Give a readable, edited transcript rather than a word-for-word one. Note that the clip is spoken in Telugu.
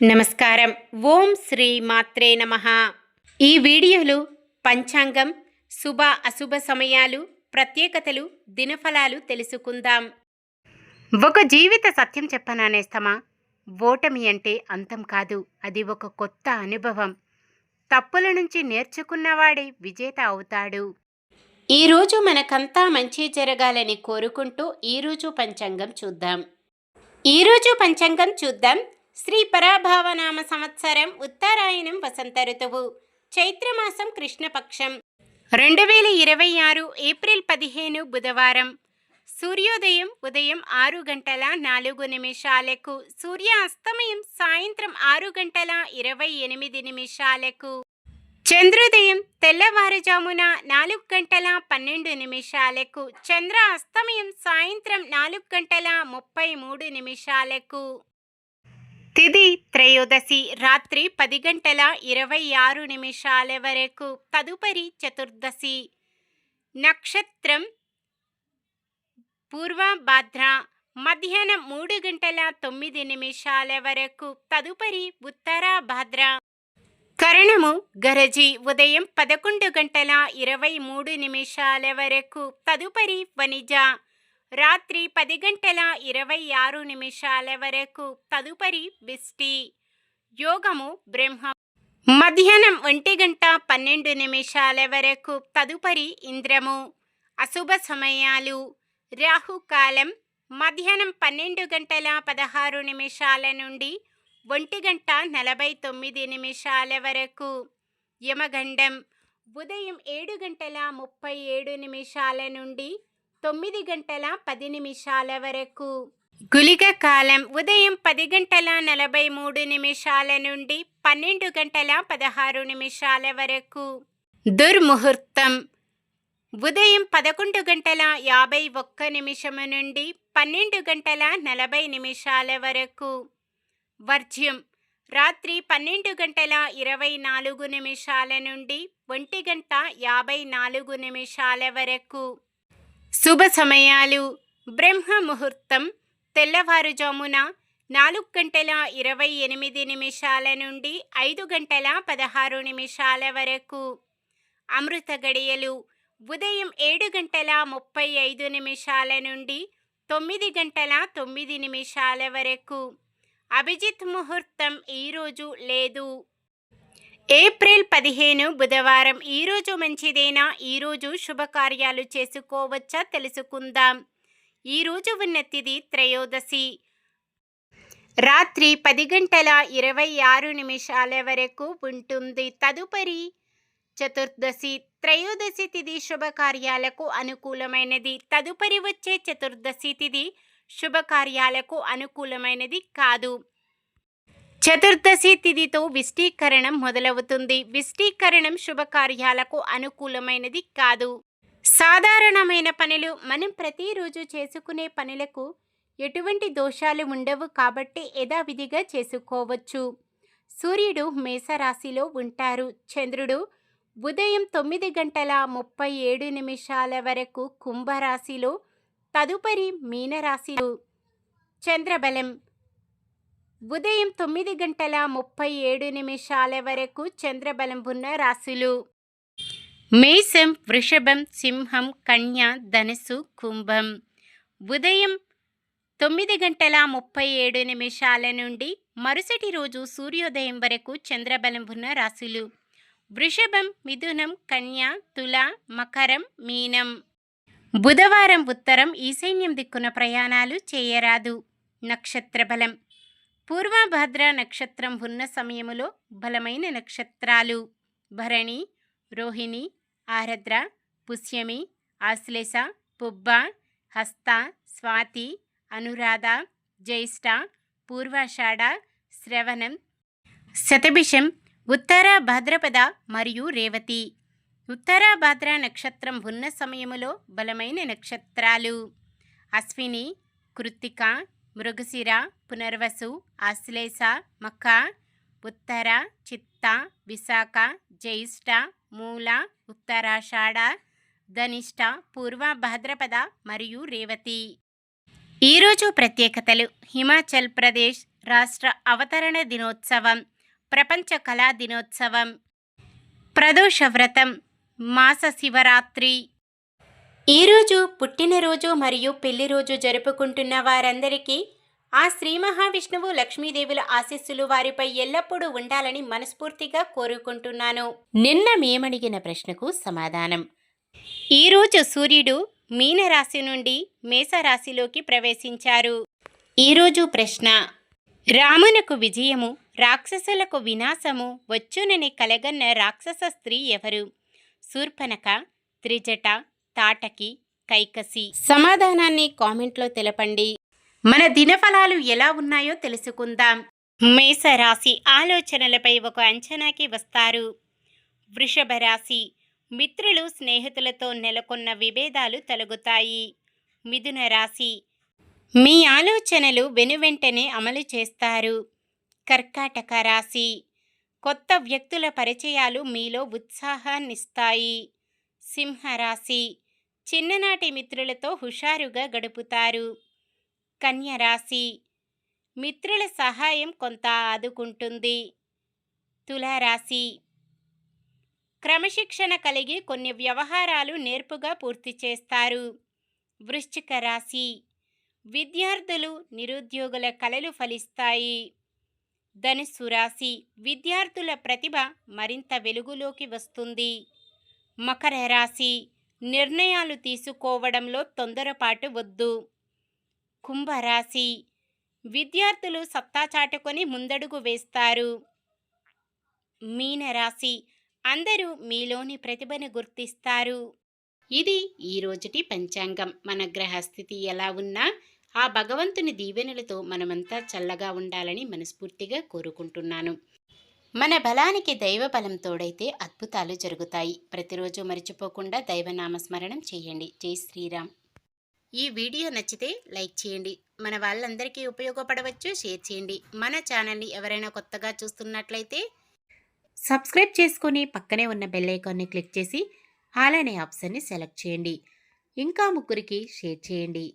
నమస్కారం. ఓం శ్రీ మాత్రే నమః. ఈ వీడియోలో పంచాంగం, శుభ అశుభ సమయాలు, ప్రత్యేకతలు, దినఫలాలు తెలుసుకుందాం. ఒక జీవిత సత్యం చెప్పనానేస్తమా, ఓటమి అంటే అంతం కాదు, అది ఒక కొత్త అనుభవం. తప్పుల నుంచి నేర్చుకున్నవాడే విజేత అవుతాడు. ఈరోజు మనకంతా మంచి జరగాలని కోరుకుంటూ ఈరోజు పంచాంగం చూద్దాం. శ్రీ పరాభావనామ సంవత్సరం ఉత్తరాయణం వసంత ఋతువు, చైత్రమాసం కృష్ణపక్షం, 2026 ఏప్రిల్ 15 బుధవారం. సూర్యోదయం ఉదయం 6:04, సూర్యాస్తమయం సాయంత్రం 6:28. చంద్రోదయం తెల్లవారుజామున 4:12, చంద్ర అస్తమయం సాయంత్రం 4:33. తిథి త్రయోదశి రాత్రి 10:26 వరకు, తదుపరి చతుర్దశి. నక్షత్రం పూర్వభాద్ర మధ్యాహ్నం 3:09 వరకు, తదుపరి ఉత్తరాభాద్ర. కరణము గరజి ఉదయం 11:23 వరకు, తదుపరి వనిజ. రాత్రి 10:26 వరకు, తదుపరి విష్టి. యోగము బ్రహ్మ మధ్యాహ్నం 1:12 వరకు, తదుపరి ఇంద్రము. అశుభ సమయాలు: రాహుకాలం మధ్యాహ్నం 12:16 నుండి 1:49 వరకు. యమగండం ఉదయం 7:37 నుండి 9:10 వరకు. గుళిక కాలం ఉదయం 10:43 నుండి 12:16 వరకు. దుర్ముహూర్తం ఉదయం 11:51 నుండి 12:40 వరకు. వర్జ్యం రాత్రి 12:24 నుండి 1:54 వరకు. శుభ సమయాలు: బ్రహ్మ ముహూర్తం తెల్లవారుజామున 4:28 నుండి 5:16 వరకు. అమృత గడియలు ఉదయం 7:35 నుండి 9:09 వరకు. అభిజిత్ ముహూర్తం ఈరోజు లేదు. ఏప్రిల్ 15 బుధవారం. ఈరోజు మంచిదేనా? ఈరోజు శుభకార్యాలు చేసుకోవచ్చా తెలుసుకుందాం. ఈరోజు ఉన్న తిథి త్రయోదశి రాత్రి 10:26 వరకు ఉంటుంది, తదుపరి చతుర్దశి. త్రయోదశి తిథి శుభకార్యాలకు అనుకూలమైనది, తదుపరి వచ్చే చతుర్దశి తిథి శుభకార్యాలకు అనుకూలమైనది కాదు. చతుర్దశి తిథితో విష్టీకరణం మొదలవుతుంది. విష్టీకరణం శుభకార్యాలకు అనుకూలమైనది కాదు. సాధారణమైన పనులు: మనం ప్రతిరోజు చేసుకునే పనులకు ఎటువంటి దోషాలు ఉండవు కాబట్టి యథావిధిగా చేసుకోవచ్చు. సూర్యుడు మేషరాశిలో ఉంటారు. చంద్రుడు ఉదయం 9:37 వరకు కుంభరాశిలో, తదుపరి మీనరాశిలో. చంద్రబలం ఉదయం 9:37 వరకు చంద్రబలం ఉన్న రాశులు: మేషం, వృషభం, సింహం, కన్య, ధనుసు, కుంభం. ఉదయం 9:37 నుండి మరుసటి రోజు సూర్యోదయం వరకు చంద్రబలం ఉన్న రాశులు: వృషభం, మిథునం, కన్య, తుల, మకరం, మీనం. బుధవారం ఉత్తరం ఈశాన్యం దిక్కున ప్రయాణాలు చేయరాదు. నక్షత్ర బలం: పూర్వభాద్ర నక్షత్రం ఉన్న సమయములో బలమైన నక్షత్రాలు: భరణి, రోహిణి, ఆరద్ర, పుష్యమి, ఆశ్లేష, పుబ్బ, హస్త, స్వాతి, అనురాధ, జ్యేష్ఠ, పూర్వాషాఢ, శ్రవణం, శతభిషం, ఉత్తర భాద్రపద మరియు రేవతి. ఉత్తరాభాద్ర నక్షత్రం ఉన్న సమయములో బలమైన నక్షత్రాలు: అశ్విని, కృత్తిక, మృగశిర, పునర్వసు, ఆశ్లేష, మఖ, ఉత్తర, చిత్త, విశాఖ, జ్యేష్ఠ, మూల, ఉత్తరాషాఢ, ధనిష్ట, పూర్వ భాద్రపద మరియు రేవతి. ఈరోజు ప్రత్యేకతలు: హిమాచల్ ప్రదేశ్, రాష్ట్ర అవతరణ దినోత్సవం, ప్రపంచ కళా దినోత్సవం, ప్రదోష వ్రతం, మాస శివరాత్రి. ఈరోజు పుట్టినరోజు మరియు పెళ్లి రోజు జరుపుకుంటున్న వారందరికీ ఆ శ్రీ మహావిష్ణువు లక్ష్మీదేవుల ఆశీస్సులు వారిపై ఎల్లప్పుడూ ఉండాలని మనస్ఫూర్తిగా కోరుకుంటున్నాను. నిన్న మేమడిగిన ప్రశ్నకు సమాధానం. ఈరోజు సూర్యుడు మీనరాశి నుండి మేషరాశిలోకి ప్రవేశించారు. ఈరోజు ప్రశ్న: రామునకు విజయము, రాక్షసులకు వినాశము వచ్చునని కలగన్న రాక్షస స్త్రీ ఎవరు? శూర్పణఖ, త్రిజట, తాటకి, కైకసి. సమాధానాన్ని కామెంట్లో తెలపండి. మన దినఫలాలు ఎలా ఉన్నాయో తెలుసుకుందాం. మేషరాశి ఆలోచనలపై ఒక అంచనాకి వస్తారు. వృషభ రాశి మిత్రులు, స్నేహితులతో నెలకొన్న విభేదాలు తొలగుతాయి. మిథున రాశి మీ ఆలోచనలు వెనువెంటనే అమలు చేస్తారు. కర్కాటక రాశి కొత్త వ్యక్తుల పరిచయాలు మీలో ఉత్సాహాన్నిస్తాయి. సింహరాశి చిన్ననాటి మిత్రులతో హుషారుగా గడుపుతారు. కన్య రాశి మిత్రుల సహాయం కొంత ఆదుకుంటుంది. తులారాశి క్రమశిక్షణ కలిగి కొన్ని వ్యవహారాలు నేర్పుగా పూర్తి చేస్తారు. వృశ్చిక రాశి విద్యార్థులు, నిరుద్యోగుల కలలు ఫలిస్తాయి. ధనుస్సు రాశి విద్యార్థుల ప్రతిభ మరింత వెలుగులోకి వస్తుంది. మకర రాశి నిర్ణయాలు తీసుకోవడంలో తొందరపాటు వద్దు. కుంభరాశి విద్యార్థులు సత్తా చాటుకొని ముందడుగు వేస్తారు. మీనరాశి అందరూ మీలోని ప్రతిభను గుర్తిస్తారు. ఇది ఈరోజుటి పంచాంగం. మన గ్రహస్థితి ఎలా ఉన్నా ఆ భగవంతుని దీవెనలతో మనమంతా చల్లగా ఉండాలని మనస్ఫూర్తిగా కోరుకుంటున్నాను. మన బలానికి దైవ బలం తోడైతే అద్భుతాలు జరుగుతాయి. ప్రతిరోజు మర్చిపోకుండా దైవనామస్మరణం చేయండి. జై శ్రీరామ్. ఈ వీడియో నచ్చితే లైక్ చేయండి. మన వాళ్ళందరికీ ఉపయోగపడవచ్చు. షేర్ చేయండి. మన ఛానల్ని ఎవరైనా కొత్తగా చూస్తున్నట్లయితే సబ్స్క్రైబ్ చేసుకొని పక్కనే ఉన్న బెల్ ఐకాన్ని క్లిక్ చేసి ఆల్ అనే ఆప్షన్ని సెలెక్ట్ చేయండి. ఇంకా ముగ్గురికి షేర్ చేయండి.